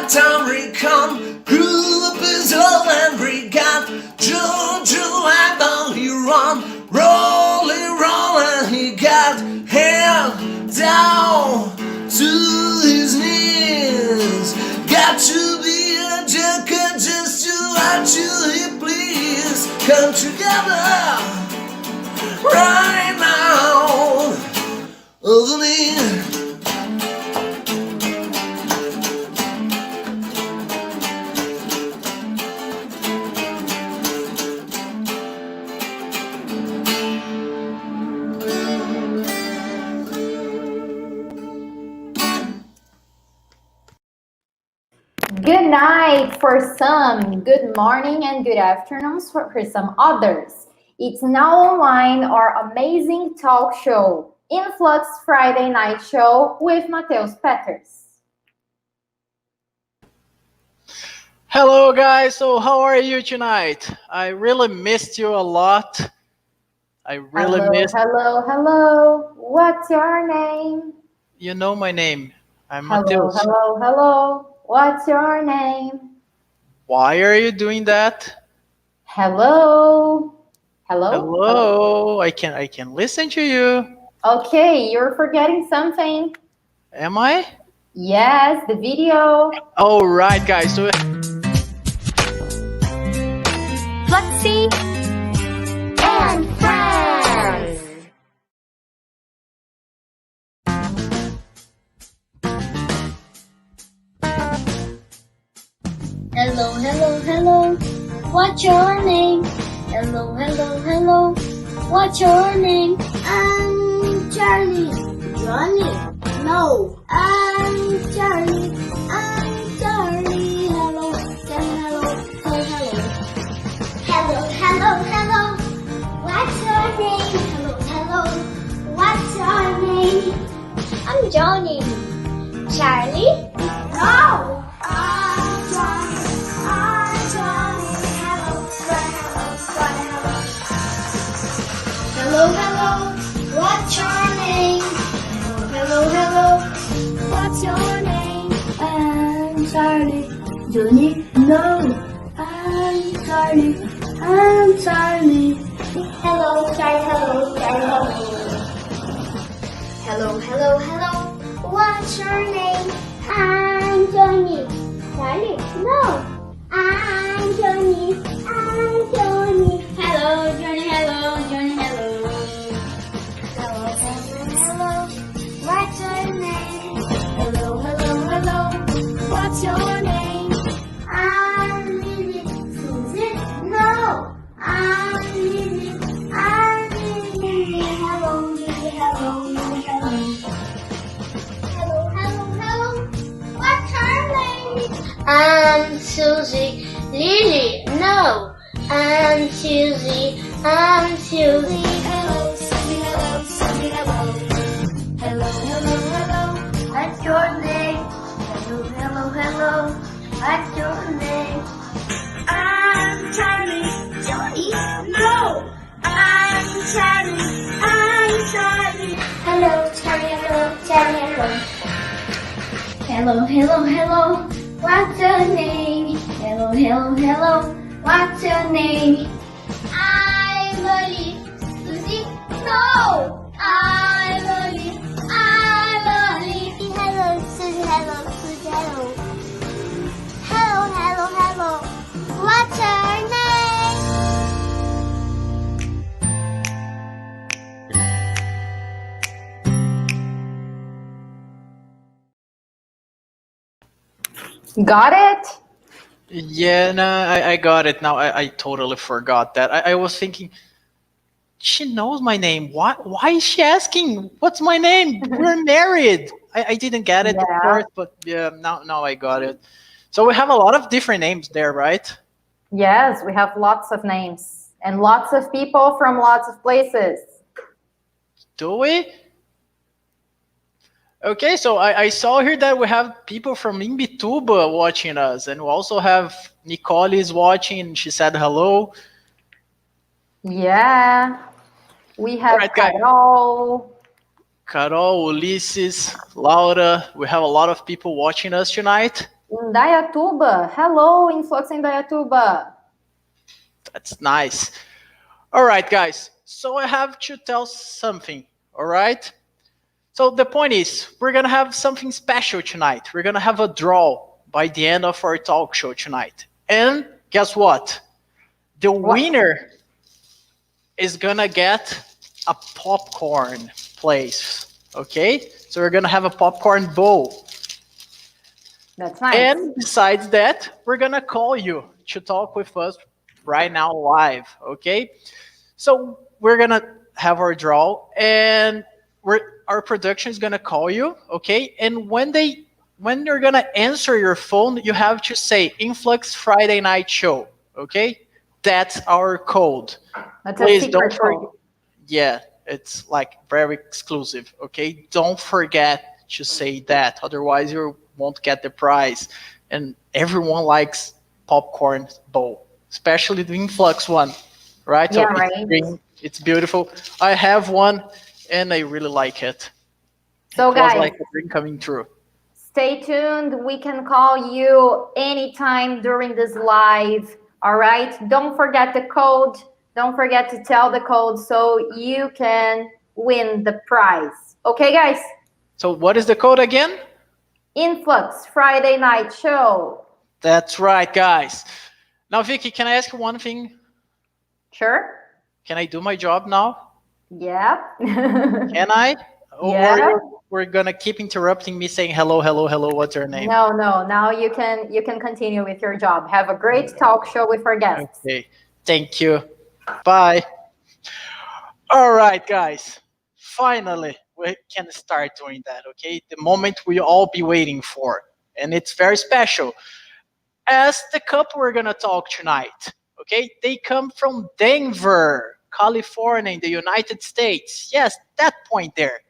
that time recon, grew up his old and regot. Juju and down he run, rolling, he got held down to his knees. Got to be a joker just to watch you he please. Come together right now over me. Good night for some, good morning and good afternoon for some others. It's now online our amazing talk show, Influx Friday Night Show with Mateus Peters. Hello guys, so how are you tonight? I really missed you a lot. Hello. What's your name? You know my name. I'm Hello, Mateus. hello. What's your name? Why are you doing that? Hello. I can listen to you. Okay, you're forgetting something. Am I? Yes, the video. All right, guys. So Fluxy and Friends. Hello. What's your name? Hello. What's your name? I'm Charlie. Johnny? No, I'm Charlie. Hello. Say hello. Hello. What's your name? Hello. What's your name? I'm Johnny. Charlie? No, I'm Johnny. Hello. What's your name? Hello. What's your name? I'm Charlie. Johnny? No, I'm Charlie. Hello, Charlie. Hello. What's your name? I'm Johnny. Charlie? No, I'm Johnny. Hello, Johnny. Hello. What's your name? Hello. What's your name? I'm Lily. Susie? No, I'm Lily. Hello, Lily. Hello. What's her name? I'm Susie. Lily? No, I'm Susie. Hello, Susie. Hello. What's your name? Hello. What's your name? I'm Charlie. Johnny? No, I'm Charlie. Hello, Charlie. Hello. What's your name? Hello. What's your name? I'm Lily. Susie? No, I'm Lily. Hello, Susie. Hello. Hello. What's your name? Got it? yeah, no, I got it now. I totally forgot that. I was thinking, she knows my name. Why is she asking? What's my name? We're married. I didn't get it Yeah. at first, but yeah, now I got it. So we have a lot of different names there, right? Yes, we have lots of names and lots of people from lots of places. Do we? Okay, so I saw here that we have people from Imbituba watching us, and we also have Nicole is watching. She said hello. Yeah, we have Alright, guys. Carol. Carol, Ulysses, Laura. We have a lot of people watching us tonight. Indaiatuba. Hello, Influx Indaiatuba. That's nice. All right, guys. So I have to tell something. All right. So the point is, we're gonna have something special tonight. We're gonna have a draw by the end of our talk show tonight. And guess what? The What? winner is gonna get a popcorn place. Okay? So we're gonna have a popcorn bowl. That's nice. And besides that, we're gonna call you to talk with us right now live. Okay? So we're gonna have our draw, and our production is gonna call you, okay? And when you're gonna answer your phone, you have to say Influx Friday Night Show, okay? That's our code. That's Please a secret don't code. Yeah, it's like very exclusive, okay? Don't forget to say that, otherwise you won't get the prize. And everyone likes popcorn bowl, especially the Influx one, right? Yeah, So it's right. green, it's beautiful. I have one, and I really like it. So It was guys, like a dream coming true. stay tuned. We can call you anytime during this live. All right. Don't forget the code. Don't forget to tell the code so you can win the prize. Okay, guys? So what is the code again? Influx Friday Night Show. That's right, guys. Now, Vicky, can I ask you one thing? Sure? Can I do my job now? Yeah. Can I? Yeah. Or we're gonna keep interrupting me saying hello, hello, hello. What's your name? No, no. Now you can continue with your job. Have a great talk show with our guests. Okay. Thank you. Bye. All right, guys. Finally, we can start doing that. Okay, the moment we all be waiting for, and it's very special. As the couple we're gonna talk tonight, okay, they come from Denver, California, in the United States. Yes, that point there,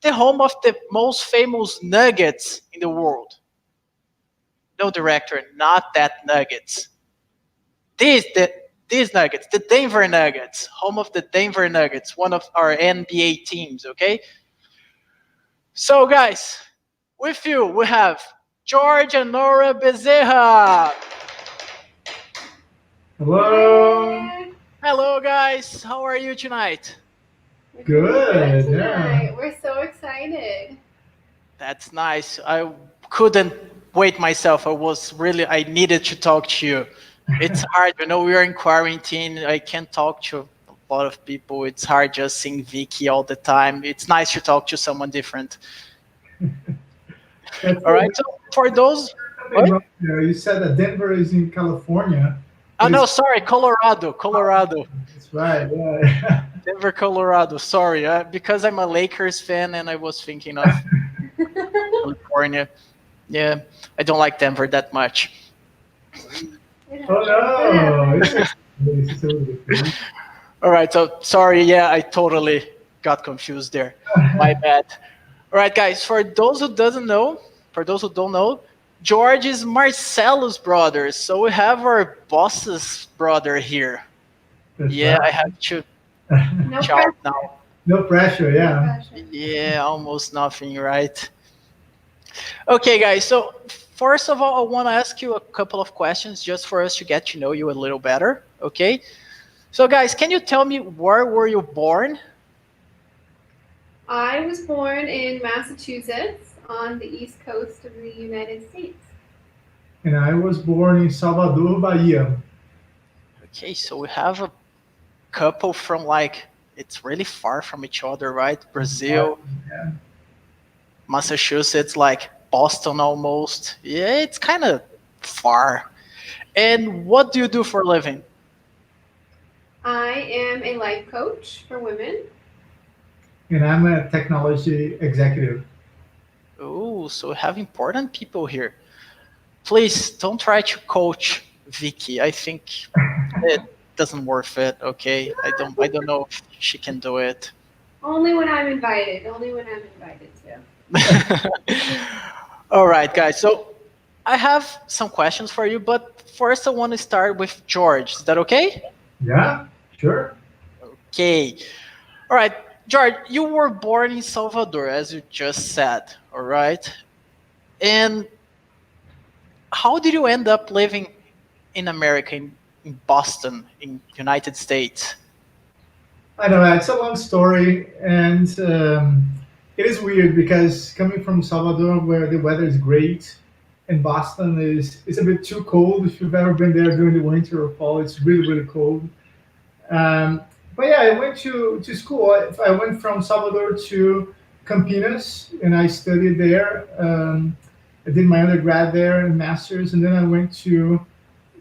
the home of the most famous nuggets in the world. No, director, not that Nuggets. These Nuggets, the Denver Nuggets, home of the Denver Nuggets, one of our NBA teams. Okay, so guys, with you we have George and Nora Bezerra. Hello. Hello, guys. How are you tonight? Good. tonight. Yeah. We're so excited. That's nice. I couldn't wait myself. I needed to talk to you. It's hard, we are in quarantine. I can't talk to a lot of people. It's hard just seeing Vicky all the time. It's nice to talk to someone different. All right. So for those, what? You said that Denver is in California. Oh no, sorry, Colorado. That's right. Yeah. Denver, Colorado. Sorry, because I'm a Lakers fan and I was thinking of California. Yeah, I don't like Denver that much. Oh no. All right, so sorry. Yeah, I totally got confused there. My bad. All right, guys. For those who don't know, George is Marcelo's brother. So we have our boss's brother here. That's Yeah, right. I have to No shout pressure. now. No pressure. Yeah. Pressure. Yeah, almost nothing, right? Okay, guys. So first of all, I want to ask you a couple of questions just for us to get to know you a little better. Okay. So, guys, can you tell me where were you born? I was born in Massachusetts on the east coast of the United States. And I was born in Salvador, Bahia. Okay, so we have a couple from it's really far from each other, right? Brazil, Yeah. Massachusetts, like Boston almost. Yeah, it's kind of far. And what do you do for a living? I am a life coach for women. And I'm a technology executive. Oh, so we have important people here. Please don't try to coach Vicky. I think it doesn't worth it. Okay, I don't know if she can do it. Only when I'm invited. Only when I'm invited to. All right, guys. So I have some questions for you, but first I want to start with George. Is that okay? Yeah. Sure. Okay. All right, George, you were born in Salvador, as you just said. All right. And how did you end up living in America, in Boston, in United States? I know it's a long story, and it is weird because coming from Salvador, where the weather is great, and Boston is a bit too cold. If you've ever been there during the winter or fall, it's really really cold. Um, but yeah, I went to school. I went from Salvador to Campinas, and I studied there. I did my undergrad there and master's, and then I went to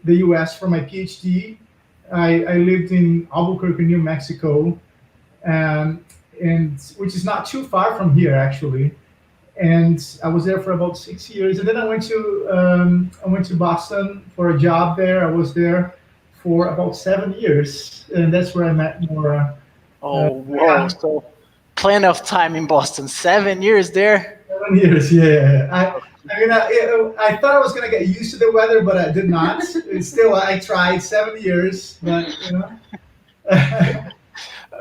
the U.S. for my PhD. I lived in Albuquerque, New Mexico, um, and which is not too far from here actually. And I was there for about 6 years, and then I went to Boston for a job there. I was there for about 7 years, and that's where I met Nora. Oh, whoa! Yeah, So plenty of time in Boston. 7 years there. 7 years, yeah. I mean, I thought I was gonna get used to the weather, but I did not. It's still, I tried 7 years, but you know.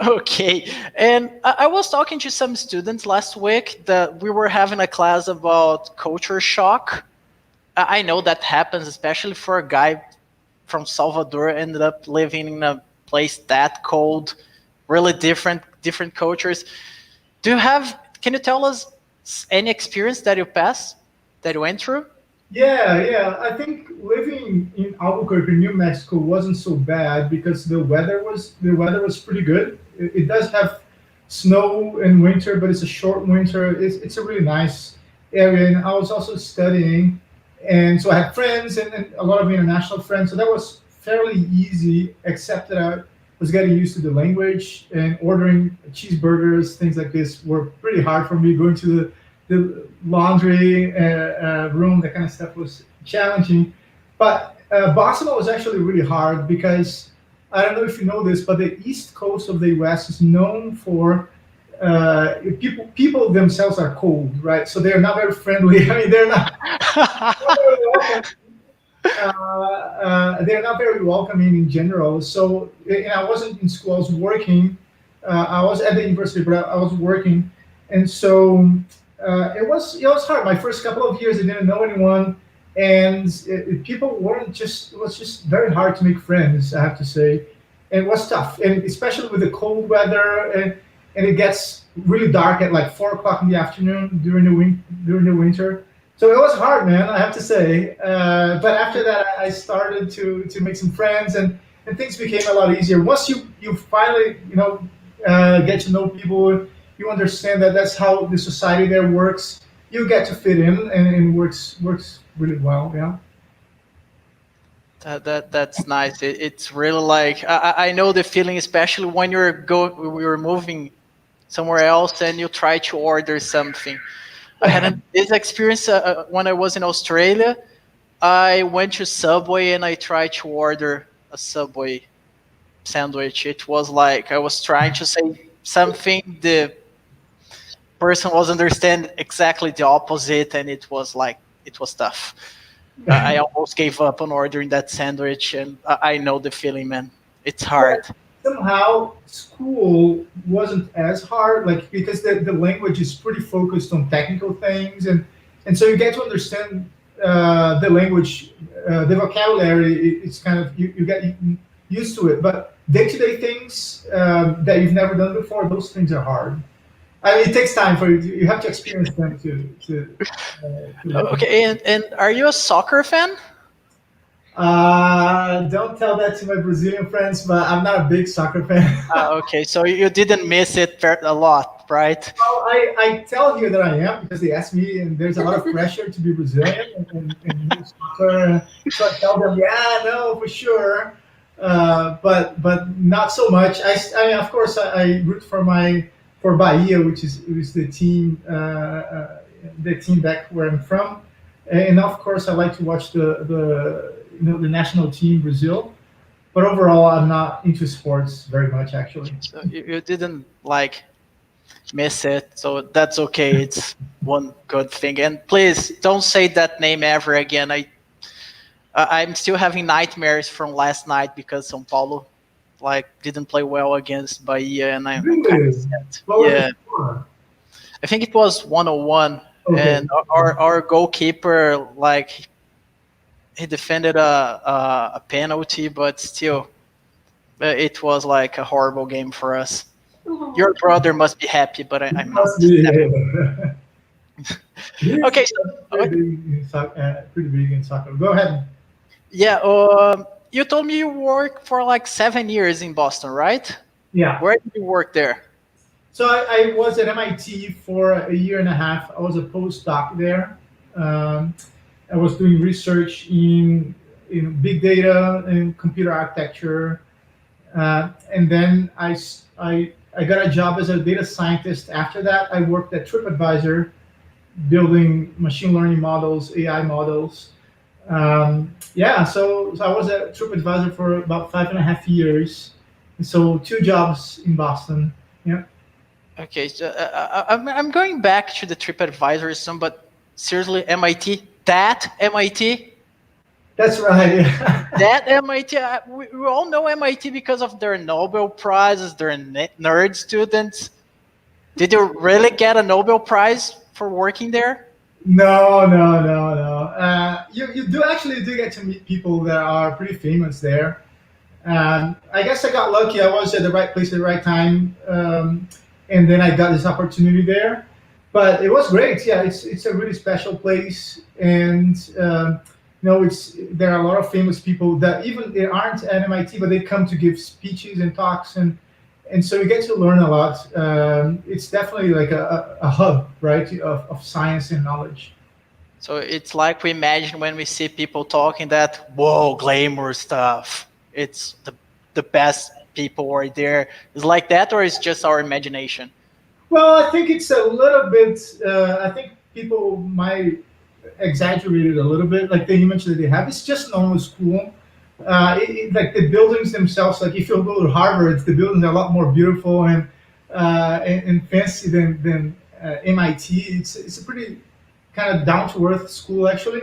Okay, and I was talking to some students last week that we were having a class about culture shock. I know that happens, especially for a guy from Salvador ended up living in a place that cold, really different cultures. Do you have? Can you tell us any experience that you passed, that you went through? Yeah, yeah. I think living in Albuquerque, New Mexico, wasn't so bad because the weather was pretty good. It does have snow in winter, but it's a short winter. It's a really nice area, and I was also studying, and so I had friends and a lot of international friends. So that was fairly easy, except that I was getting used to the language and ordering cheeseburgers, things like this were pretty hard for me. Going to the laundry room, that kind of stuff was challenging. But Barcelona was actually really hard because I don't know if you know this, but the east coast of the U.S. is known for people themselves are cold, right? So they're not very friendly. I mean, not very welcome. They're not very welcoming in general. So, and I wasn't in school; I was working. I was at the university, but I was working, and so it was hard. My first couple of years, I didn't know anyone, and people weren't just. It was just very hard to make friends. I have to say, and it was tough, and especially with the cold weather, and it gets really dark at like 4 o'clock in the afternoon during the winter. So it was hard, man. I have to say. But after that, I started to make some friends, and things became a lot easier. Once you finally get to know people, you understand that that's how the society there works. You get to fit in, and it works really well. Yeah. That's nice. It's really like I know the feeling, especially when you're moving somewhere else and you try to order something. I had this experience when I was in Australia. I went to Subway and I tried to order a Subway sandwich. It was like I was trying to say something, the person was understanding exactly the opposite, and it was like it was tough. I almost gave up on ordering that sandwich, and I know the feeling, man. It's hard. Somehow school wasn't as hard, like because the language is pretty focused on technical things, and so you get to understand the language, the vocabulary. It's kind of you get used to it, but day-to-day things that you've never done before, those things are hard. I mean, it takes time for you. You have to experience them to Okay, and are you a soccer fan? don't tell that to my Brazilian friends, but I'm not a big soccer fan. Okay, so you didn't miss it a lot, right? Well, I tell here that I am because they ask me, and there's a lot of pressure to be Brazilian and know soccer. So I tell them, yeah, no, for sure, but not so much. I mean, of course, I root for Bahia, which is the team back where I'm from, and of course, I like to watch the national team Brazil. But overall, I'm not into sports very much, actually. So you didn't like miss it, so that's okay. It's one good thing. And please don't say that name ever again. I'm still having nightmares from last night because São Paulo didn't play well against Bahia, and I'm kind of Really? sad. What was Yeah, the score? I think it was 101, Okay. and our goalkeeper he defended a penalty, but still, it was like a horrible game for us. Your brother must be happy, but I'm not. Must be. He's Okay, so pretty big in soccer. Go ahead. yeah, you told me you worked for like 7 years in Boston, right? Yeah. Where did you work there? So I was at MIT for a year and a half. I was a postdoc there. I was doing research in big data and computer architecture, and then I got a job as a data scientist. After that, I worked at TripAdvisor, building machine learning models, AI models. Yeah, so I was at TripAdvisor for about 5.5 years. So 2 jobs in Boston. Yeah. Okay, so I'm going back to the TripAdvisor some, but seriously, MIT, that MIT, That's right. Yeah. that MIT. We all know MIT because of their Nobel prizes, their nerd students. Did you really get a Nobel Prize for working there? No. You do actually do get to meet people that are pretty famous there. I guess I got lucky. I was at the right place at the right time, and then I got this opportunity there. But it was great. Yeah, it's a really special place, and it's there are a lot of famous people that even they aren't at MIT, but they come to give speeches and talks, and so you get to learn a lot. It's definitely like a hub, right, of science and knowledge. So it's like we imagine when we see people talking that, whoa, glamour stuff. It's the best people are there. Is like that, or is just our imagination? Well, I think it's a little bit. I think people might exaggerate it a little bit. Like the image that they have, it's just normal school. Like the buildings themselves. Like if you go to Harvard, the buildings are a lot more beautiful and fancy than MIT. It's a pretty kind of down to earth school actually,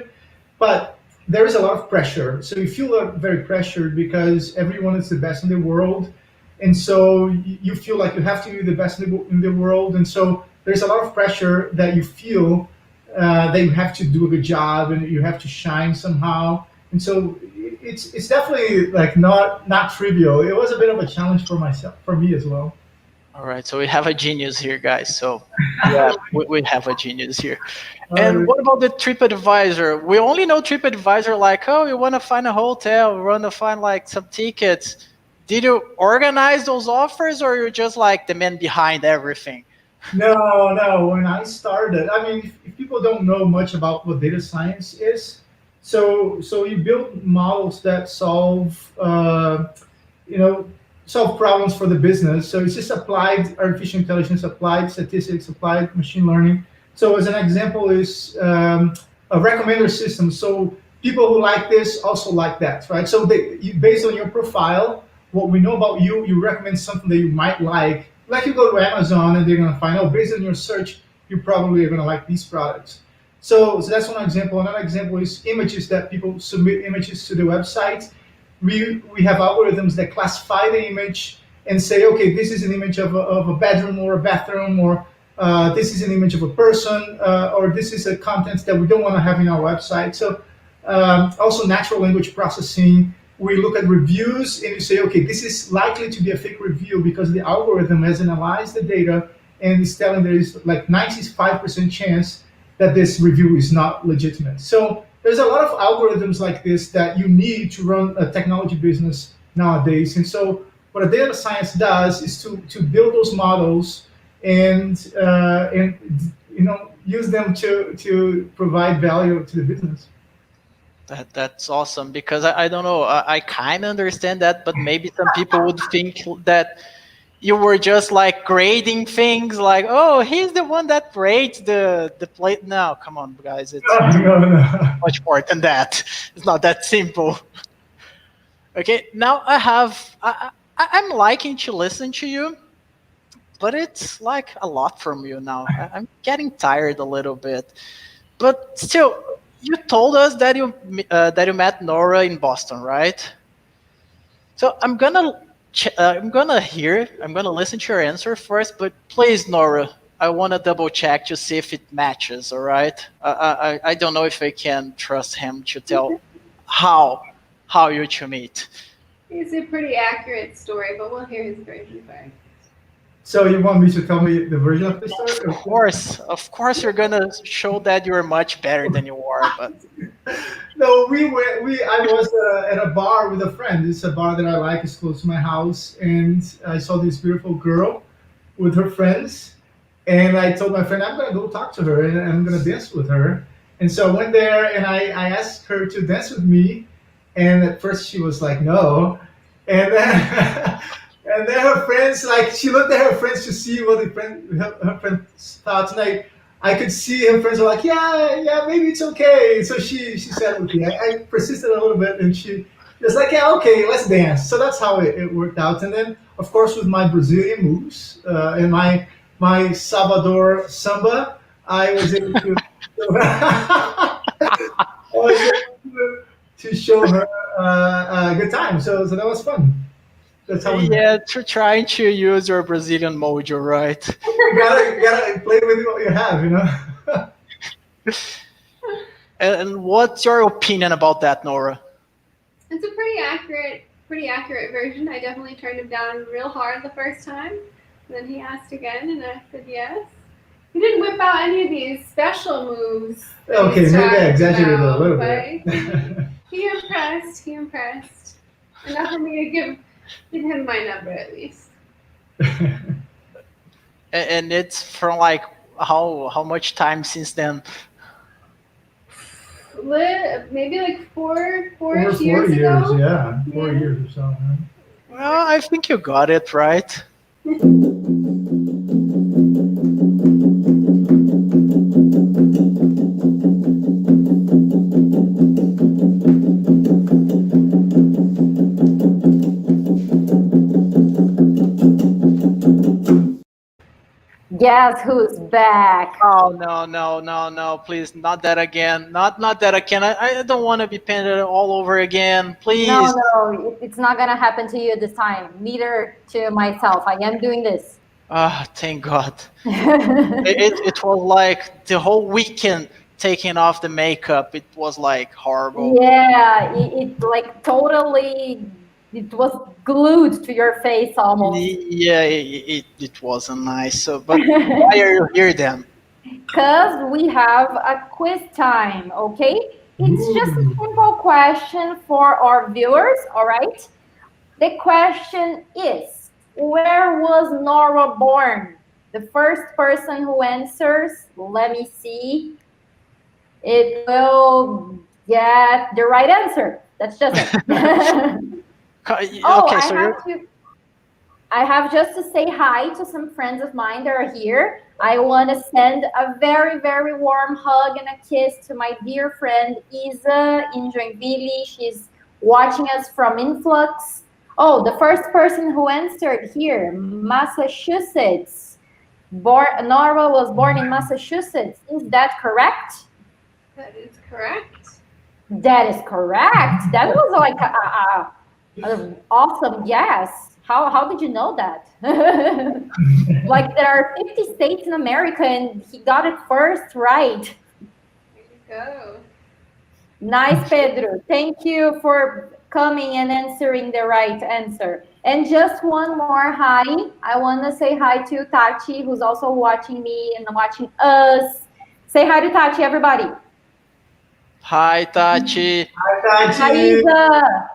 but there is a lot of pressure. So you feel very pressured because everyone is the best in the world, and so you feel like you have to be the best in the world, and so there's a lot of pressure that you feel that you have to do a good job and you have to shine somehow, and so it's definitely like not trivial. It was a bit of a challenge for me as well. All right, so we have a genius here, guys. So yeah, we have a genius here. And Alright. what about the TripAdvisor? We only know TripAdvisor like, oh, you want to find a hotel, we want to find like some tickets. Did you organize those offers, or you're just like the man behind everything? No. When I started, I mean, if people don't know much about what data science is, so you build models that solve problems for the business. So it's just applied artificial intelligence, applied statistics, applied machine learning. So as an example is a recommender system. So people who like this also like that, right? So based on your profile, what we know about you, you recommend something that you might like. Like you go to Amazon and they're going to find out based on your search, you probably are going to like these products. So that's one example. Another example is images that people submit images to the website. We have algorithms that classify the image and say, okay, this is an image of a bedroom or a bathroom, or this is an image of a person, or this is a content that we don't want to have in our website. So also natural language processing. We look at reviews and you say, okay, this is likely to be a fake review because the algorithm has analyzed the data and is telling there is like 95% chance that this review is not legitimate. So there's a lot of algorithms like this that you need to run a technology business nowadays. And so what a data science does is to build those models and use them to provide value to the business. That's awesome, because I don't know, I kind of understand that, but maybe some people would think that you were just like grading things like, oh, he's the one that rates the plate. No, come on, guys, it's No. much more than that. It's not that simple. Okay, now I'm liking to listen to you, but it's like a lot from you now. I'm getting tired a little bit, but still, you told us that you met Nora in Boston, right? So I'm gonna listen to your answer first, but please, Nora, I want to double check to see if it matches. All right? I don't know if I can trust him to tell how you two meet. It's a pretty accurate story, but we'll hear his version first. So you want me to tell me the version of the story? Of course, you're gonna show that you're much better than you are, but No, we went. I was at a bar with a friend. It's a bar that I like. It's close to my house, and I saw this beautiful girl with her friends, and I told my friend I'm gonna go talk to her and I'm gonna dance with her. And so I went there and I asked her to dance with me, and at first she was like no, and then and then her friends like she looked at her friends to see what her friends thought, and I could see her friends were like, yeah, maybe it's okay. So she said, okay. I persisted a little bit, and she was like, yeah, okay, let's dance. So that's how it worked out. And then, of course, with my Brazilian moves and my Salvador samba, I was able to to show her a good time. So that was fun. That's how we yeah, trying to use your Brazilian mojo, right? you gotta play with what you have, you know. And what's your opinion about that, Nora? It's a pretty accurate version. I definitely turned him down real hard the first time. And then he asked again, and I said yes. He didn't whip out any of these special moves. that Okay, he's maybe I talking exaggerated a about, little but bit. He impressed. Enough for me to give him my number at least. And it's from like how much time since then? Maybe like Over four-ish 4 years years, ago. yeah, 4 Yeah. years or so. Right? Well, I think you got it right. Guess who's back? Oh no! Please, not that again! Not that again! I don't want to be painted all over again. Please. No, it's not gonna happen to you this time. Neither to myself. I am doing this. Ah, thank God. It was like the whole weekend taking off the makeup. It was like horrible. Yeah, it like totally. It was glued to your face almost. Yeah, it wasn't nice. So, but why are you here then? Because we have a quiz time, okay? It's just a Ooh. simple question for our viewers, all right? The question is, where was Nora born? The first person who answers, let me see, it will get the right answer. That's just it. Oh, Okay, so you're I have just to say hi to some friends of mine that are here. I want to send a very, very warm hug and a kiss to my dear friend Isa in Joinville. She's watching us from Influx. Oh, the first person who answered here, Massachusetts. Nora was born in Massachusetts. Is that correct? That is correct. That is correct. That was like an awesome guess. How did you know that? Like there are 50 states in America and he got it first right. There you go. Nice, Pedro. Thank you for coming and answering the right answer. And just one more hi. I want to say hi to Tati, who's also watching me and watching us. Say hi to Tati, everybody. hi, Tati. Hi, Hi, Tati. Isa.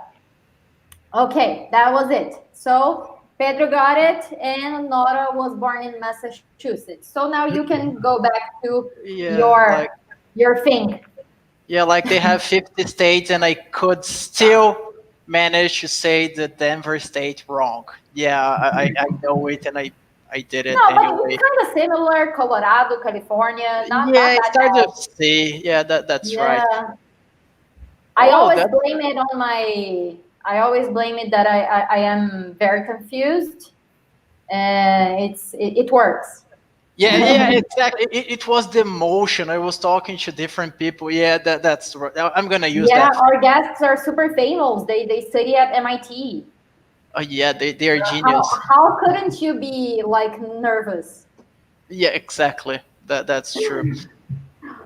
Okay, that was it. So Pedro got it, and Nora was born in Massachusetts. So now you can go back to Yeah, your thing. like they have 50 states, and I could still manage to say the Denver state wrong. Yeah, I know it, and I did it No, but anyway. it's kind of similar. Colorado, California, not Yeah, it's that hard bad. to see. Yeah, that's right. Yeah, I Oh, always that blame it on my. I always blame it that I am very confused, and it works. yeah, exactly. It was the emotion. I was talking to different people. Yeah, that's right. I'm gonna use Yeah, that. our guests are super famous. They study at MIT. Oh, yeah, they are How genius. how couldn't you be like nervous? Yeah, exactly. That's true.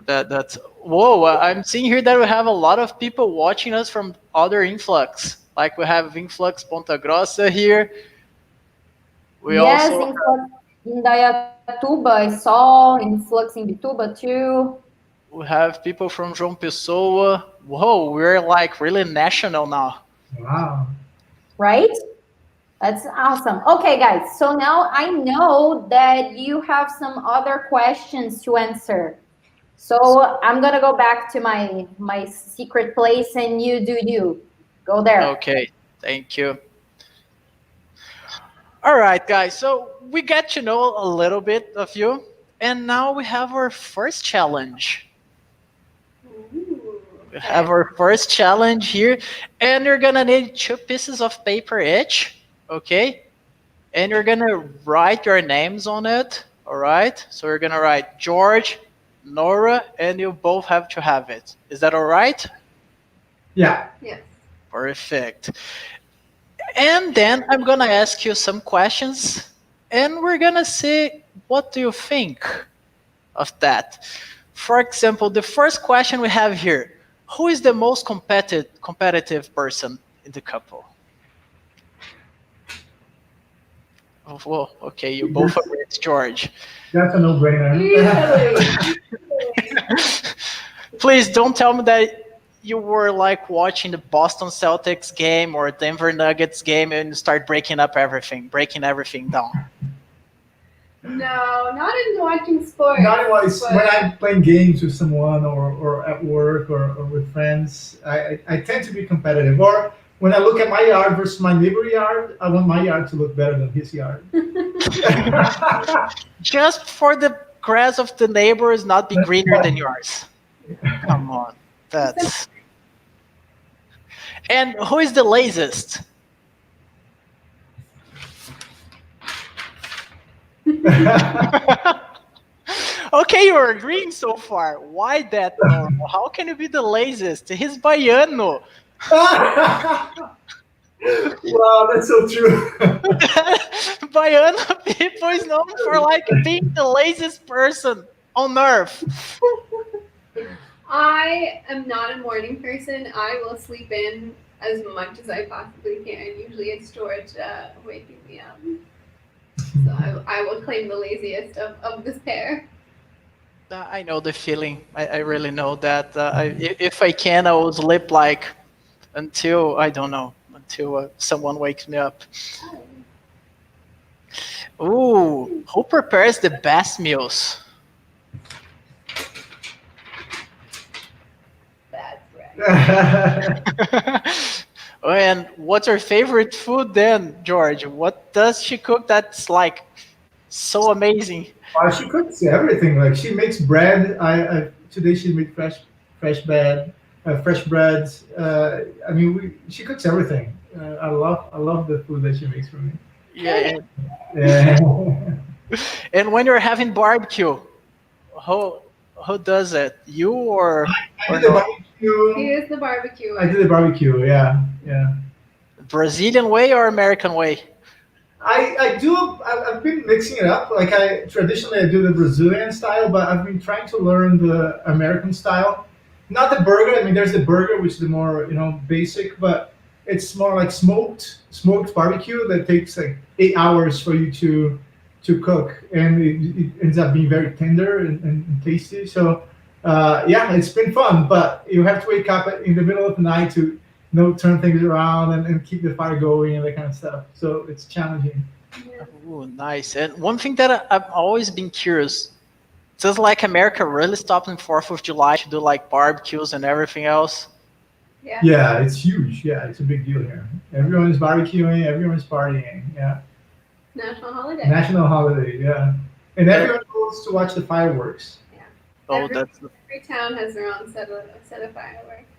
That's Whoa, I'm seeing here that we have a lot of people watching us from other Influx. Like we have Influx Ponta Grossa here. We Yes, also influx in Dayatuba, I saw influx in Bituba too, we have people from João Pessoa. Whoa, we're like really national now. Wow. right? That's awesome. Okay, guys, so now I know that you have some other questions to answer. So I'm gonna go back to my secret place and you do you. Go there. Okay, thank you. All right, guys. So we get to know a little bit of you, and now we have our first challenge. Ooh, We have our first challenge here, and you're gonna need two pieces of paper each, okay? And you're gonna write your names on it, all right? So you're gonna write George, Nora, and you both have to have it. Is that all right? Yeah. yes. Perfect. And then I'm gonna ask you some questions, and we're gonna see what do you think of that. For example, the first question we have here: who is the most competitive person in the couple? Oh, well, okay, you both agree it's George. That's a no-brainer. Easily. Please don't tell me that you were like watching the Boston Celtics game or Denver Nuggets game and you start breaking everything down. No, not in watching sports. Not always. but- When I'm playing games with someone or at work or with friends, I tend to be competitive. Or when I look at my yard versus my neighbor yard, I want my yard to look better than his yard. Just for the grass of the neighbors not be greener than yours. Come on, that's. And who is the laziest? Okay, you're agreeing so far. Why that, Normal? How can you be the laziest? He's baiano. Wow, that's so true. Baiano people is known for like being the laziest person on earth. I am not a morning person. I will sleep in as much as I possibly can. Usually it's George waking me up. So I will claim the laziest of this pair. I know the feeling. I really know that. If I can, I will sleep like until, I don't know, until someone wakes me up. Ooh, who prepares the best meals? That's right. Oh, and what's your favorite food then, George? What does she cook that's like so amazing? She cooks everything. Like she makes bread. Today she made fresh bread, fresh breads. I mean, she cooks everything. I love the food that she makes for me. Yeah. Yeah. And when you're having barbecue, who does it? You or I do the no? barbecue. He is the barbecue. I do the barbecue. Yeah. Brazilian way or American way? I've been mixing it up. Like traditionally I do the Brazilian style, but I've been trying to learn the American style. Not the burger. I mean, there's the burger, which is the more basic, but it's more like smoked barbecue that takes like 8 hours for you to cook, and it ends up being very tender and tasty. So yeah, it's been fun, but you have to wake up in the middle of the night to turn things around and keep the fire going and that kind of stuff. So it's challenging. Ooh, nice. And one thing that I've always been curious, does like America really stop on 4th of July to do like barbecues and everything else? Yeah. Yeah, it's huge. Yeah, it's a big deal here. Everyone is barbecuing, everyone is partying. Yeah, National holiday. national holiday. Yeah, and everyone goes to watch the fireworks. Oh, Every- that's Every town has their own set of fireworks.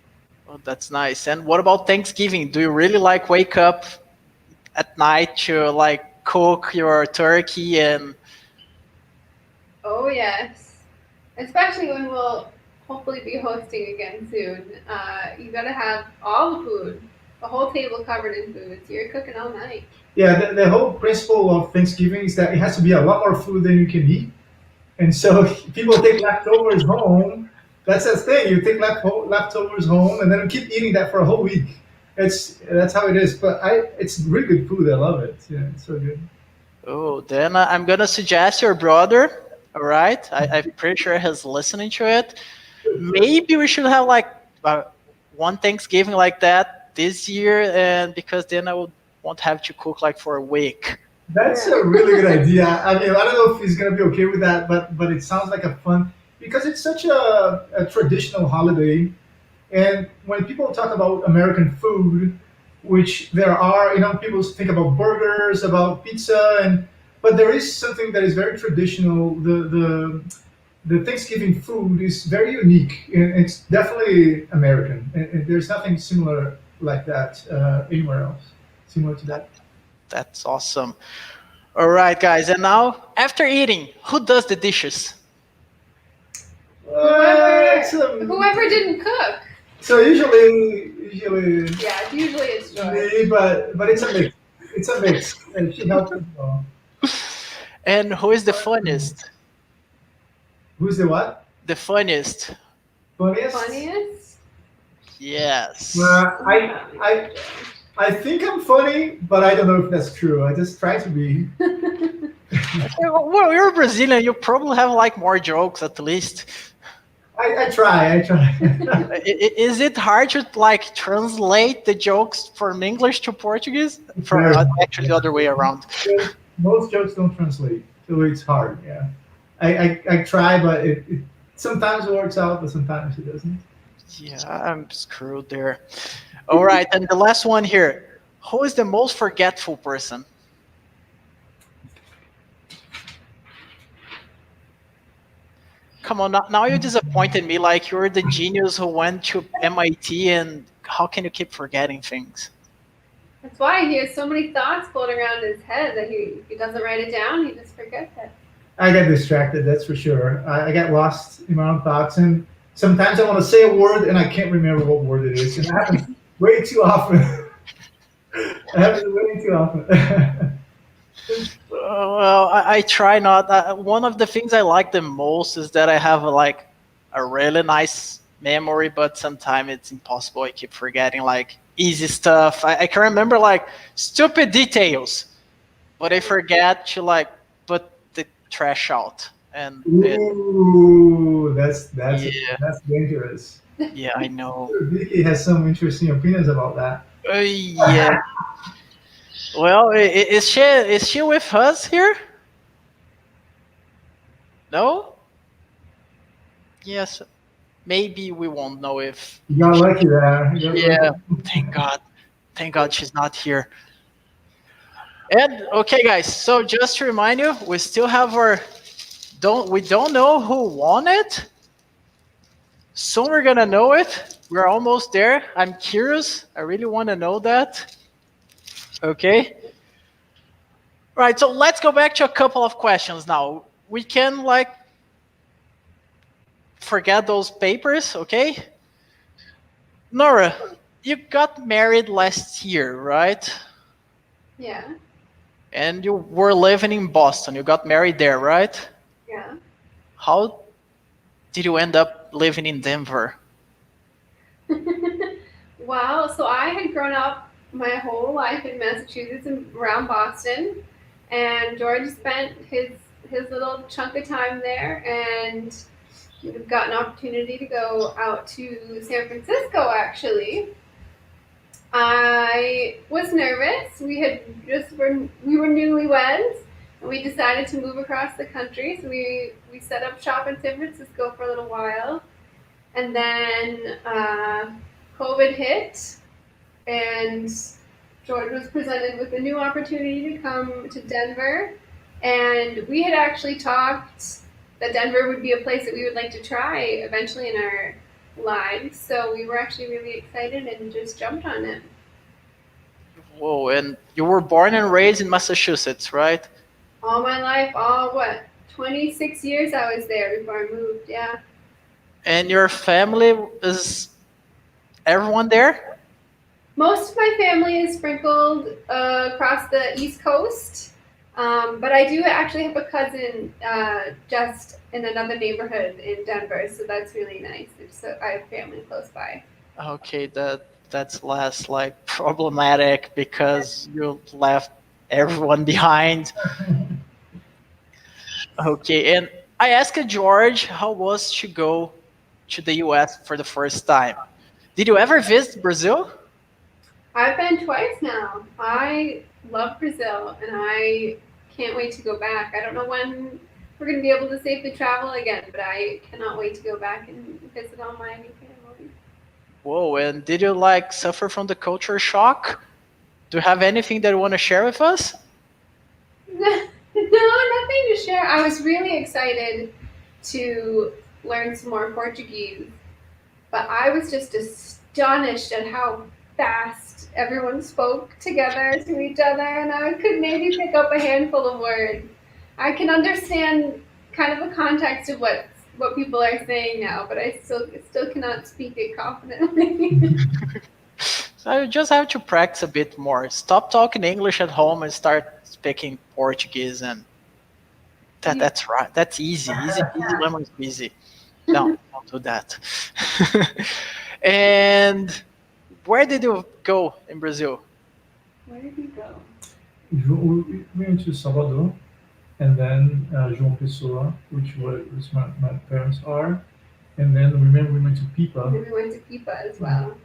oh, that's nice. And what about Thanksgiving? Do you really like wake up at night to like cook your turkey and Oh yes, especially when we'll hopefully be hosting again soon. You gotta have all the food, the whole table covered in food. So you're cooking all night. Yeah, the whole principle of Thanksgiving is that it has to be a lot more food than you can eat, and so people take leftovers home, That's the thing. You take leftovers home, and then you keep eating that for a whole week. That's how it is. But it's really good food. I love it. Yeah, it's so good. Oh, then I'm gonna suggest your brother. All right, I'm pretty sure he's listening to it. Maybe we should have like one Thanksgiving like that this year, and because then I won't have to cook like for a week. That's a really good idea. I mean, I don't know if he's gonna be okay with that, but it sounds like a fun because it's such a traditional holiday. And when people talk about American food, which there are, people think about burgers, about pizza, but there is something that is very traditional. The Thanksgiving food is very unique, and it's definitely American. And there's nothing similar like that anywhere else, similar to that. That's awesome. All right, guys, and now after eating, who does the dishes? Whoever didn't cook. So usually, Yeah, usually it's Joy. me, but it's a mix. It's a mix, and she helps as well. And who is the funniest? Who's the what? The funniest. Funniest? Funniest? Yes. I think I'm funny, but I don't know if that's true. I just try to be. Well, you're Brazilian. You probably have like more jokes at least. I try. Is it hard to like translate the jokes from English to Portuguese? From actually the other way around. Most jokes don't translate, so it's hard. Yeah, I try, but it sometimes it works out, but sometimes it doesn't. Yeah, I'm screwed there. All right, and the last one here. Who is the most forgetful person? Come on, now you disappointed me. Like you're the genius who went to MIT, and how can you keep forgetting things? That's why he has so many thoughts floating around in his head that he doesn't write it down, he just forgets it. I get distracted, that's for sure. I get lost in my own thoughts, and sometimes I want to say a word and I can't remember what word it is. And it happens way too often. It happens way too often. Well, I try not. One of the things I like the most is that I have a really nice memory, but sometimes it's impossible. I keep forgetting like easy stuff. I can remember like stupid details, but I forget to like put the trash out. And Ooh, that's Yeah. that's dangerous. yeah, I know. Vicky has some interesting opinions about that. Yeah. Well, is she with us here? No? Yes. Maybe we won't know if. You got lucky there. You got Yeah. lucky. Thank God. Thank God she's not here. And okay, guys. So just to remind you, we still have we don't know who won it. Soon we're gonna know it. We're almost there. I'm curious. I really want to know that. Okay. Right. So let's go back to a couple of questions now. We can like forget those papers, okay? Nora, you got married last year, right? Yeah. And you were living in Boston. You got married there, right? Yeah. How did you end up living in Denver? Wow. So I had grown up my whole life in Massachusetts and around Boston, and George spent his little chunk of time there, and we've got an opportunity to go out to San Francisco. Actually, I was nervous. We were newlyweds, and we decided to move across the country. So we set up shop in San Francisco for a little while, and then COVID hit, and George was presented with a new opportunity to come to Denver, and we had actually talked that Denver would be a place that we would like to try eventually in our lives. So we were actually really excited and just jumped on it. Whoa, and you were born and raised in Massachusetts, right? All my life, 26 years I was there before I moved, yeah. And your family is everyone there? Most of my family is sprinkled across the East Coast. But I do actually have a cousin just in another neighborhood in Denver, so that's really nice. So I have family close by. Okay, that's less like problematic because you left everyone behind. Okay, and I asked George how was to go to the US for the first time. Did you ever visit Brazil? I've been twice now. I love Brazil, and I can't wait to go back. I don't know when we're going to be able to safely travel again, but I cannot wait to go back and visit all my new family. Whoa, and did you like suffer from the culture shock? Do you have anything that you want to share with us? No, nothing to share. I was really excited to learn some more Portuguese, but I was just astonished at how fast everyone spoke together to each other, and I could maybe pick up a handful of words. I can understand kind of the context of what people are saying now, but I still cannot speak it confidently. So you just have to practice a bit more. Stop talking English at home and start speaking Portuguese, and that's right. That's easy. Easy, lemon squeezy. No, don't do that. And where did you go in Brazil? Where did we go? We went to Salvador, and then João Pessoa, which my parents are, and then remember we went to Pipa. And we went to Pipa as well.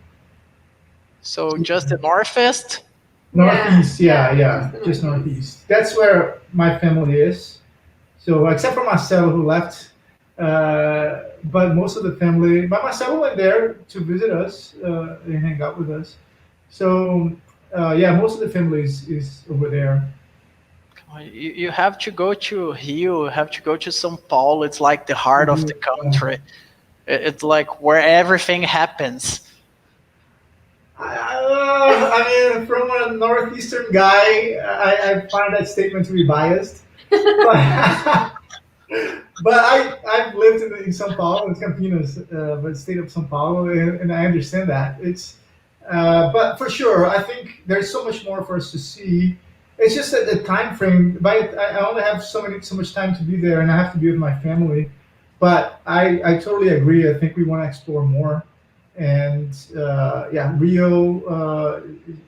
So just the Northwest? Northeast, Yeah, just northeast. That's where my family is. So except for Marcelo who left, but most of the family. But Marcelo went there to visit us and hang out with us. So most of the family is over there. You have to go to Rio, you have to go to São Paulo. It's like the heart of the country. It's like where everything happens. I mean, from a northeastern guy, I find that statement to be biased. But, I've lived in São Paulo, in Campinas, but state of São Paulo, and I understand that. But for sure, I think there's so much more for us to see. It's just that the time frame. But I only have so much time to be there, and I have to be with my family. But I totally agree. I think we want to explore more. And Rio,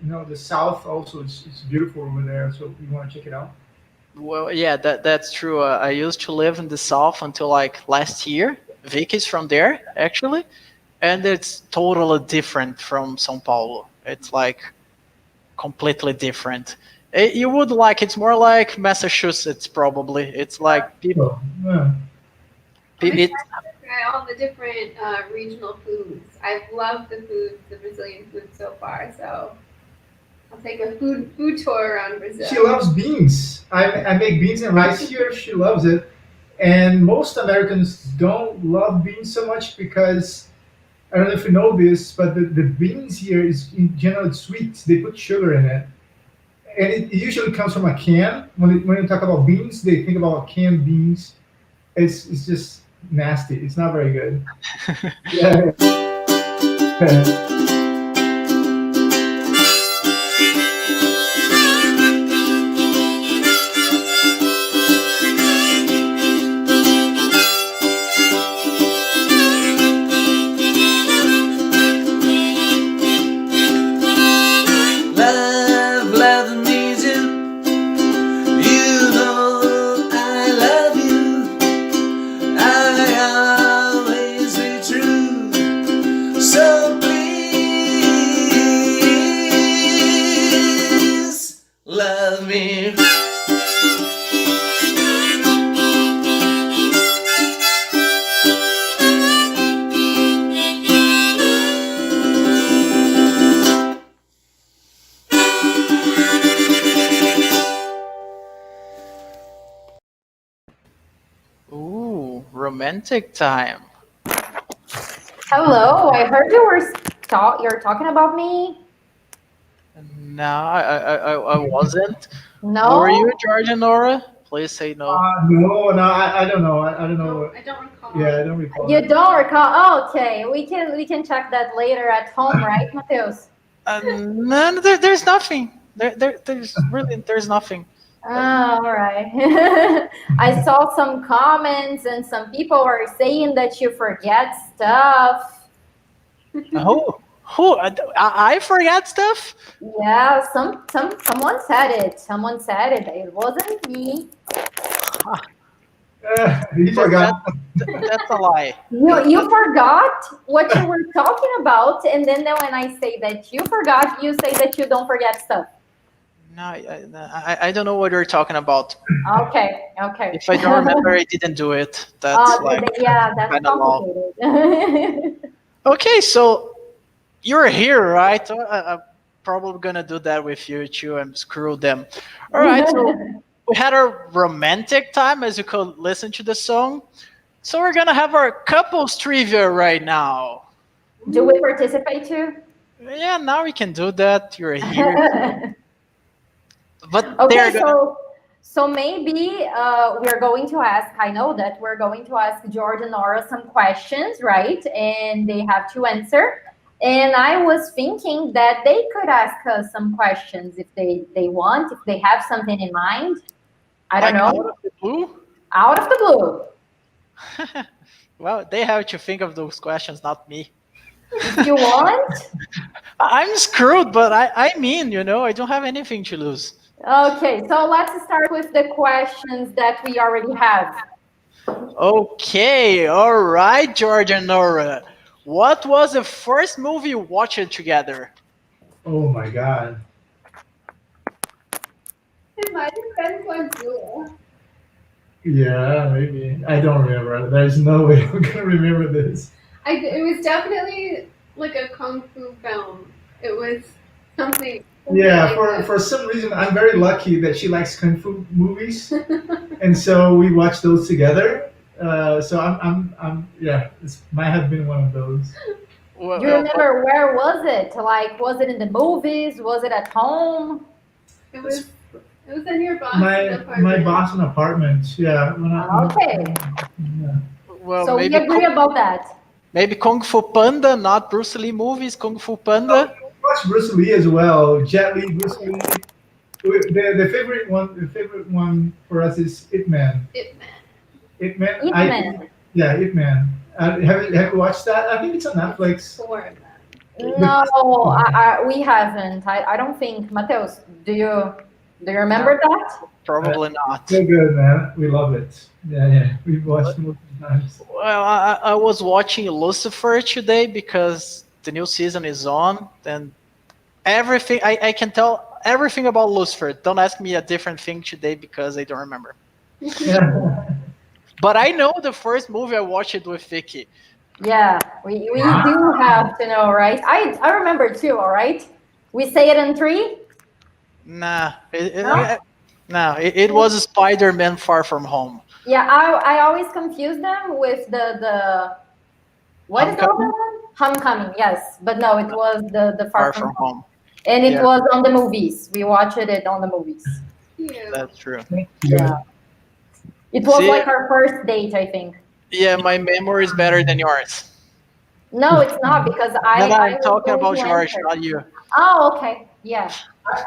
the south also is beautiful over there, so we want to check it out. Well, yeah, that's true. I used to live in the south until like last year. Vic is from there, actually, and it's totally different from São Paulo. It's like completely different. You would like it's more like Massachusetts, probably. It's like people. Yeah. Try all the different regional foods. I've loved the Brazilian food so far. So I'll take a food tour around Brazil. She loves beans. I make beans and rice here. She loves it. And most Americans don't love beans so much because I don't know if you know this, but the beans here is in general it's sweet. They put sugar in it. And it usually comes from a can. When you talk about beans, they think about canned beans. It's just nasty. It's not very good. Yeah. Love the music. You know I love you. I always be true. So please love me. Ooh, romantic time. Hello, I heard you're talking about me. No, I wasn't. No. Were you, George and Nora? Please say no. No, I don't know. I don't know. I don't recall. Yeah, I don't recall. You don't recall? Oh, okay, we can check that later at home, right, Mateus? No, there's nothing. There's nothing. Oh, all right. I saw some comments and some people were saying that you forget stuff. Who? I forget stuff. Yeah, someone said it. Someone said it. It wasn't me. He forgot. That's a lie. You forgot what you were talking about, and then when I say that you forgot, you say that you don't forget stuff. No, I don't know what you're talking about. Okay, okay. If I don't remember, I didn't do it. That's like yeah, that's kind of law. complicated. Okay, so you're here, right? So I'm probably gonna do that with you too and screw them. All right, so we had a romantic time as you could listen to the song. So we're gonna have our couples trivia right now. Do we participate too? Yeah, now we can do that. You're here, but Okay, they're gonna. so maybe we're going to ask. I know that we're going to ask George and Nora some questions, right? And they have to answer. And I was thinking that they could ask us some questions if they want, if they have something in mind. I don't Like know. out of the blue? Out of the blue. Well, they have to think of those questions, not me. If you want. I'm screwed, but I mean, I don't have anything to lose. Okay, so let's start with the questions that we already have. Okay, all right, George and Nora. What was the first movie you watched together? Oh my God. It might have been Godzilla. Yeah, maybe. I don't remember. There's no way I'm gonna remember this. It was definitely like a kung fu film. It was something. Yeah, like for that. for some reason, I'm very lucky that she likes kung fu movies, and so we watched those together. So yeah, this might have been one of those. Well, Do you remember where was it? Like, was it in the movies? Was it at home? It was in your Boston My apartment. Boston apartment. Yeah. Okay, Yeah. well, so we maybe agree about that. maybe Kung Fu Panda, not Bruce Lee movies. Kung Fu Panda. Watch Bruce Lee as well. Jet Li, Bruce Lee. The favorite one for us is Ip Man. It Man. Ip Man. Ip Man. Yeah, Ip Man. Have you watched that? I think it's on Netflix. Four of them. No, we haven't. I don't think. Mateus, do you remember that? Probably not. So good, man. We love it. Yeah. We've watched it multiple times. Well, I was watching Lucifer today because the new season is on, and everything I can tell everything about Lucifer. Don't ask me a different thing today because I don't remember. Yeah. But I know the first movie I watched it with Vicky. Yeah, we do have to know, right? I remember too. All right, we say it in three. Nah, No? it was Spider-Man Far From Home. Yeah, I always confuse them with the what is the other one? Homecoming, yes, but no, it was the Far From Home. and it Yeah. was on the movies. We watched it on the movies. Yeah. That's true. Yeah, it was See? like our first date, I think. Yeah, my memory is better than yours. No, it's not because No, I I'm was talking going about to George, answer. not you. Oh, okay, yeah.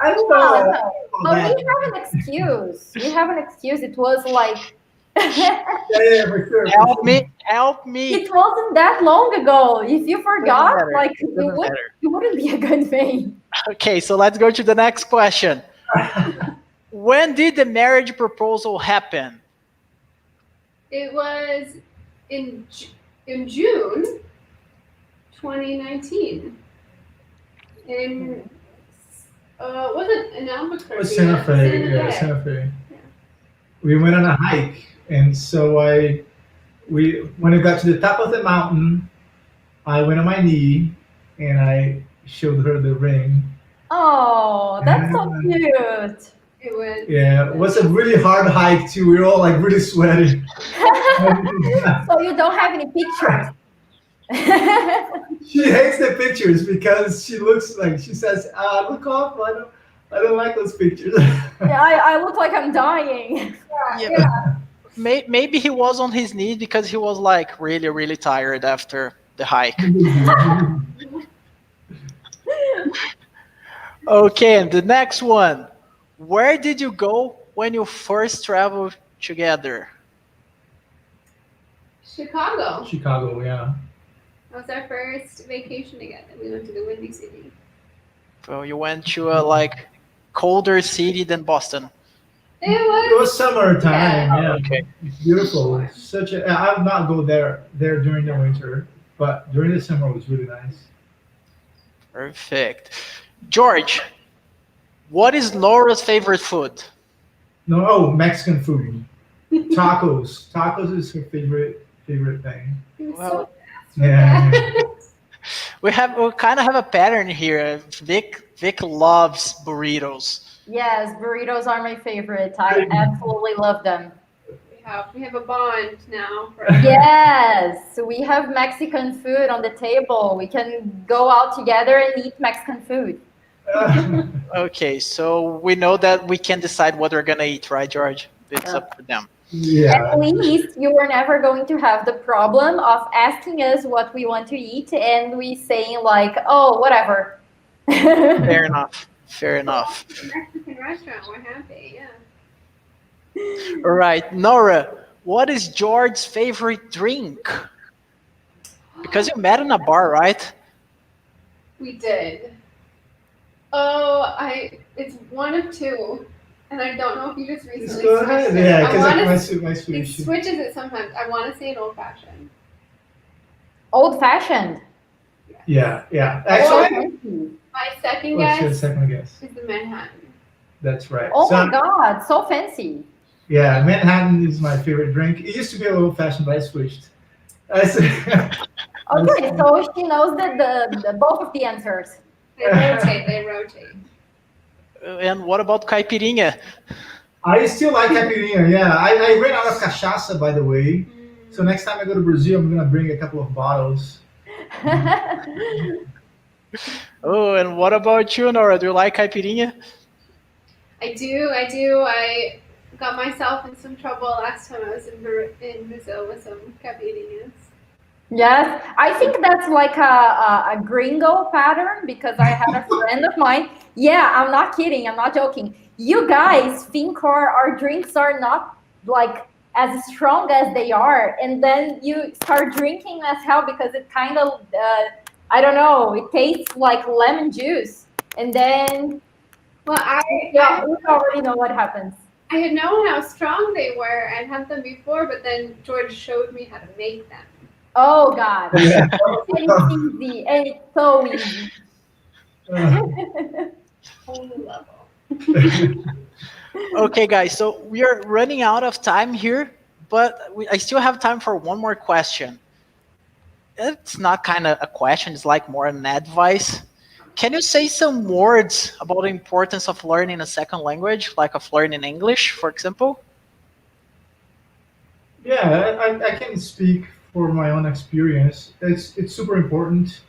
I don't No, know. no. But we have an excuse. We have an excuse. It was like Yeah, for sure. Help me. it wasn't that long ago. If you forgot, matter. like It doesn't matter. it wouldn't be a good thing. Okay, so let's go to the next question. When did the marriage proposal happen? It was in June 2019. In wasn't in Albuquerque. It was Santa Fe. Yeah, Santa Fe. We went on a hike, and so when we got to the top of the mountain, I went on my knee and I showed her the ring. Oh, that's so cute. It was. Yeah, it was a really hard hike too. We were all like really sweaty. So you don't have any pictures. She hates the pictures because she says, "Look off! I don't like those pictures." Yeah, I look like I'm dying. Yeah. Maybe he was on his knees because he was like really, really tired after the hike. Okay, and the next one. Where did you go when you first traveled together? Chicago. Chicago, yeah. That was our first vacation together. We went to the Windy City. So you went to a like colder city than Boston. It It was was. summertime, yeah. Okay. It's beautiful. Such a. I would not go there during the winter, but during the summer it was really nice. Perfect. George, what is Nora's favorite food? No, oh, Mexican food, tacos. Tacos is her favorite thing. It was Well, so fast. with Yeah. that. We kind of have a pattern here. Vic loves burritos. Yes, burritos are my favorite. I absolutely love them. We have a bond now. For Yes, we have Mexican food on the table. We can go out together and eat Mexican food. Okay, so we know that we can decide what we're gonna eat, right, George? It's up to them. Yeah. At least you are never going to have the problem of asking us what we want to eat and we saying like, oh, whatever. Fair enough. Fair enough. Mexican restaurant, we're happy. Yeah. All right, Nora, what is George's favorite drink? Because you met in a bar, right? We did. Oh, it's one of two, and I don't know if you just recently Just go ahead. switched it. Yeah, I because wanna my s- Swedish. It switches it sometimes. I want to say an old fashioned. Old fashioned. Yeah. Oh, Actually, My second what's your guess second guess? is the Manhattan. That's right. oh So, my God, so fancy. yeah, Manhattan is my favorite drink. It used to be a little fashioned, but I switched. I said, Okay, so she knows the both of the answers. They rotate. They rotate. And what about caipirinha? I still like caipirinha. Yeah, I ran out of cachaça, by the way. So next time I go to Brazil, I'm gonna bring a couple of bottles. Oh, and what about you, Nora? Do you like caipirinha? I do. I got myself in some trouble last time I was in Brazil with some caipirinhas. Yes, I think that's like a gringo pattern because I had a friend of mine. Yeah, I'm not kidding. I'm not joking. You guys think our drinks are not like as strong as they are, and then you start drinking as hell because it kind of, I don't know, it tastes like lemon juice, and then Well, yeah, we already know what happens. I had known how strong they were. I'd had them before, but then George showed me how to make them. Oh God, Yeah. and it's easy, and it's so easy. Whole new level. Okay, guys, so we are running out of time here, but I still have time for one more question. It's not kind of a question, it's like more an advice. Can you say some words about the importance of learning a second language, like of learning English, for example? Yeah, I can speak for my own experience. It's super important,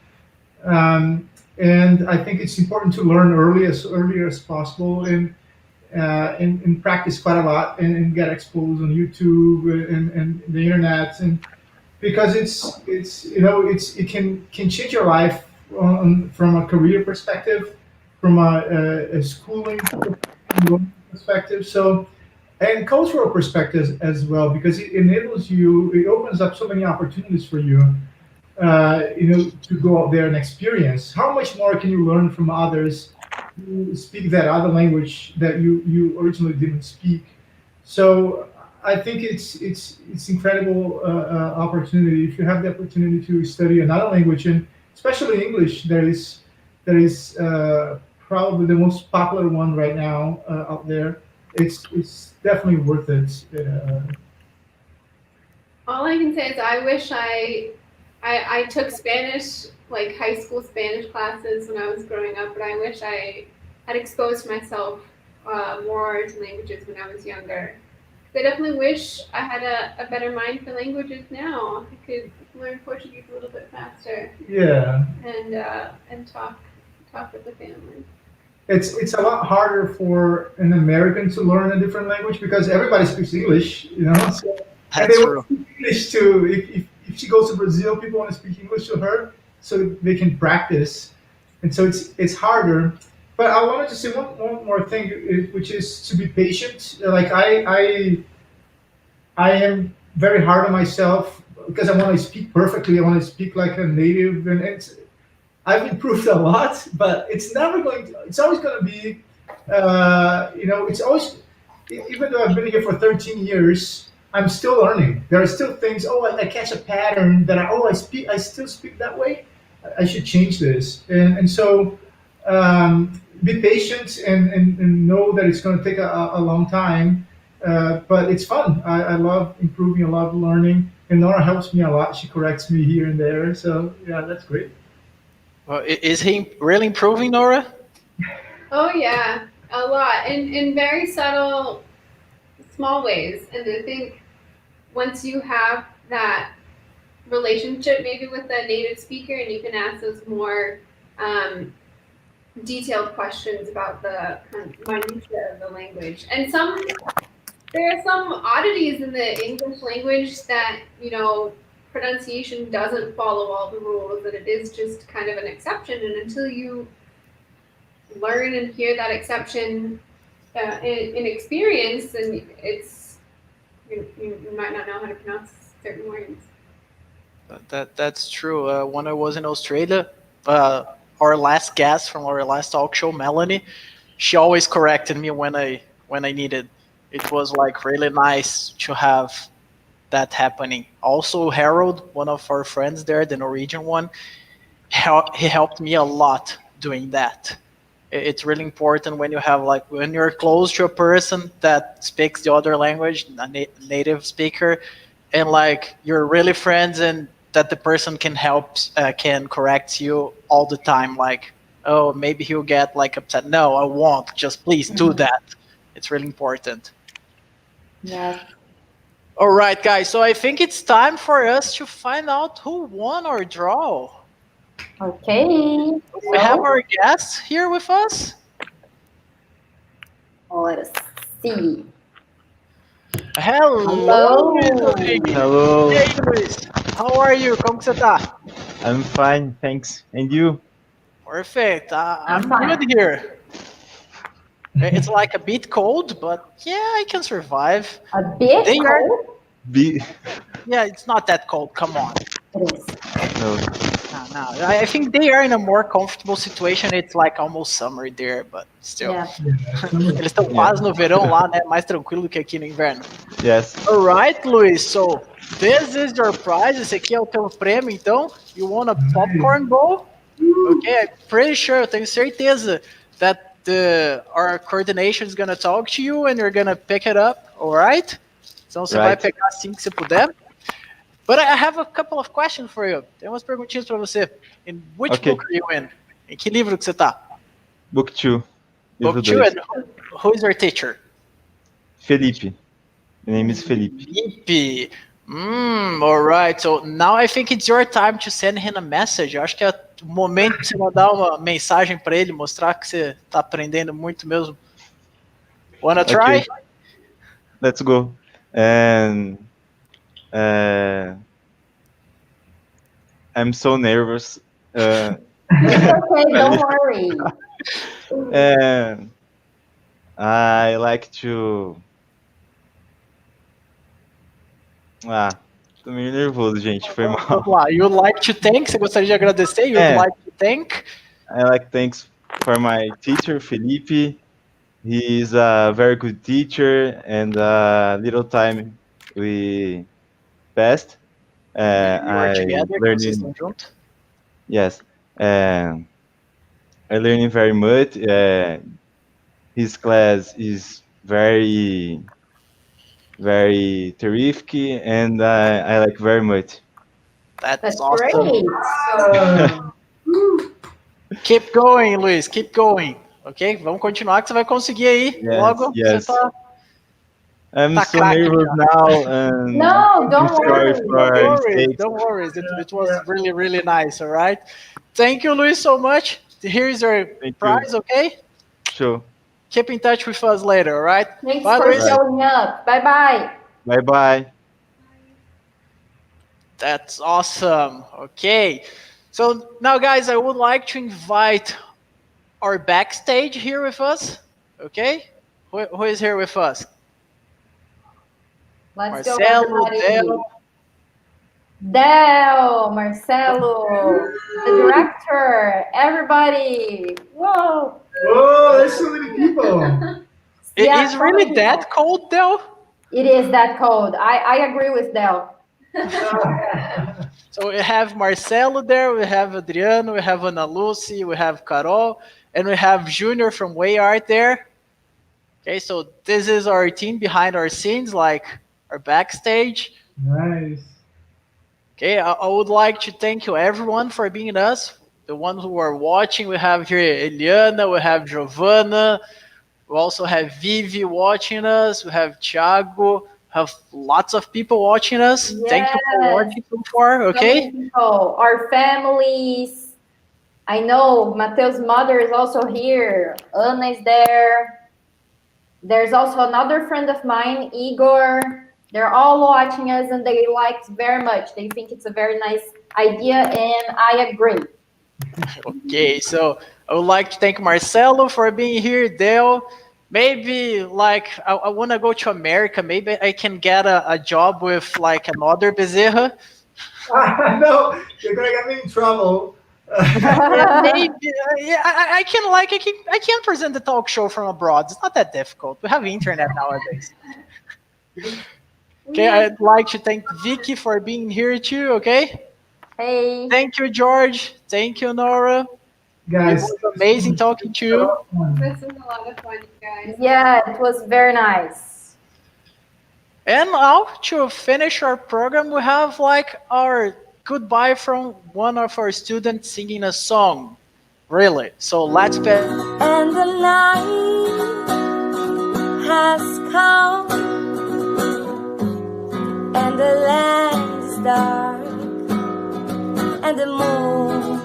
and I think it's important to learn early as possible, and practice quite a lot, and get exposed on YouTube and the internet, and because it can change your life from a career perspective, from a schooling perspective. So and cultural perspectives as well, because it opens up so many opportunities for you, to go out there and experience. How much more can you learn from others who speak that other language that you originally didn't speak? So I think it's incredible opportunity if you have the opportunity to study another language, and especially English. That is probably the most popular one right now out there. It's definitely worth it. All I can say is I wish I took Spanish, like high school Spanish classes when I was growing up, but I wish I had exposed myself more to languages when I was younger. I definitely wish I had a better mind for languages now. I could learn Portuguese a little bit faster Yeah, and talk with the family. it's a lot harder for an American to learn a different language because everybody speaks English, So, and That's they true. want to speak English too. If she goes to Brazil, people want to speak English to her so they can practice, and so it's harder. But I wanted to say one more thing, which is to be patient. Like I am very hard on myself because I want to speak perfectly. I want to speak like a native, and I've improved a lot, but it's never going to. It's always going to be, it's always. Even though I've been here for 13 years, I'm still learning. There are still things. Oh, I catch a pattern that I speak. I still speak that way. I should change this, and so be patient and know that it's going to take a long time. But it's fun. I love improving. I love learning. And Nora helps me a lot. She corrects me here and there. So yeah, that's great. Well, is he really improving, Nora? Oh yeah, a lot in very subtle, small ways. And I think once you have that relationship maybe with the native speaker, and you can ask those more detailed questions about the kind of minutia of the language. And there are some oddities in the English language that, pronunciation doesn't follow all the rules, that it is just kind of an exception. And until you learn and hear that exception in experience, and you might not know how to pronounce certain words. That's true. When I was in Australia, our last guest from our last talk show, Melanie, she always corrected me when I needed. It was like really nice to have that happening. Also, Harold, one of our friends there, the Norwegian one, he helped me a lot doing that. It's really important when you have when you're close to a person that speaks the other language, a native speaker, and you're really friends, and that the person can correct you all the time. Oh, maybe he'll get upset. No, I won't. Just please do that. It's really important. Yes. All right, guys. So I think it's time for us to find out who won our draw. Okay. We have our guests here with us. Let's see. Hello, Luiz. Hello, Hey, Luiz. How are you? Como que você tá? I'm fine, thanks. And you? Perfect. I'm fine. good here. It's a bit cold, but yeah, I can survive. A bit They are- cold? Be Yeah, it's not that cold. Come on. It is. no. No. I think they are in a more comfortable situation. It's almost summer there, but still. Yeah. Eles estão quase no verão lá, né? Mais tranquilo que aqui no inverno. Yes. All right, Luis. So this is your prize. Esse aqui é o teu prêmio, então. You won a popcorn bowl. Okay, I'm pretty sure, eu tenho certeza that our coordination is gonna talk to you and you're gonna pick it up. All right? Então você vai Right. pegar assim que você puder. But I have a couple of questions for you. Tem umas perguntinhas para você. In which Okay. book are you in? Em que livro que você tá? Book 2. Book Livro 2, 2. and who is your teacher? Felipe. My name is Felipe. Felipe. All right. So now I think it's your time to send him a message. Eu acho que é o momento de você mandar uma mensagem para ele, mostrar que você tá aprendendo muito mesmo. Wanna try? Okay. Let's go. And I'm so nervous. It's okay, don't worry. And I like to. Tô meio nervoso, gente. Foi mal. Vamos lá. You like to thank? Você gostaria de agradecer? You'd like to thank? I like thanks for my teacher, Felipe. He is a very good teacher, and little time we passed. You are I together, então vocês learning, estão juntos? yes, I learning very much. His class is very, very terrific, and I like very much. That's awesome. great. Keep going, Luiz. Keep going. Ok? Vamos continuar que você vai conseguir aí. Yes, Logo, yes. você tá... I'm Tá so craque nervous já. now, and No, don't sorry worry. for mistakes. Don't worry. It was really, really nice, all right? Thank you, Luis, so much. Here's your Thank prize, you. okay? Sure. Keep in touch with us later, all right? Thanks Bye, for Luis. showing up. Bye-bye. Bye bye. That's awesome. Okay. So now, guys, I would like to invite our backstage here with us. Okay, who is here with us? Let's go, Marcelo, everybody. Del. Del, Marcelo, the director, everybody. Whoa. Oh, there's so many people. Yeah, Is so really many that people. cold, Del? It is that cold. I agree with Del. So we have Marcelo there, we have Adriano, we have Ana Lucy, we have Carol, and we have Junior from Way Art there. Okay, so this is our team behind our scenes, like our backstage. Nice. Okay, I would like to thank you everyone for being us. The ones who are watching, we have here Eliana, we have Giovanna, we also have Vivi watching us, we have Thiago, have lots of people watching us. Thank you for Yes, watching so far, so many okay? people, our families. I know Mateus' mother is also here. Ana is there. There's also another friend of mine, Igor. They're all watching us and they liked very much. They think it's a very nice idea, and I agree. Okay, so I would like to thank Marcelo for being here, Dale. Maybe like I want to go to America. Maybe I can get a job with like another Bezerra. No, you're gonna get me in trouble. Yeah, maybe. Yeah, I can present the talk show from abroad. It's not that difficult. We have internet nowadays. Okay, I'd like to thank Vicky for being here too. Okay, Hey. thank you, George. Thank you, Nora. It Guys, was amazing talking to you. This was a lot of fun, you guys. Yeah, it was very nice. And now to finish our program, we have like our goodbye from one of our students singing a song. Really. So let's pay. And the night has come, and the land is dark, and the moon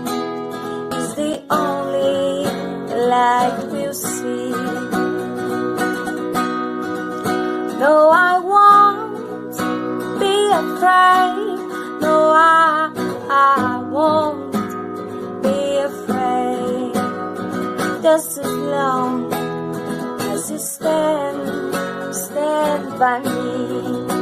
is the only light we'll see. No, I won't be afraid. No, I won't be afraid. Just as long as you stand by me.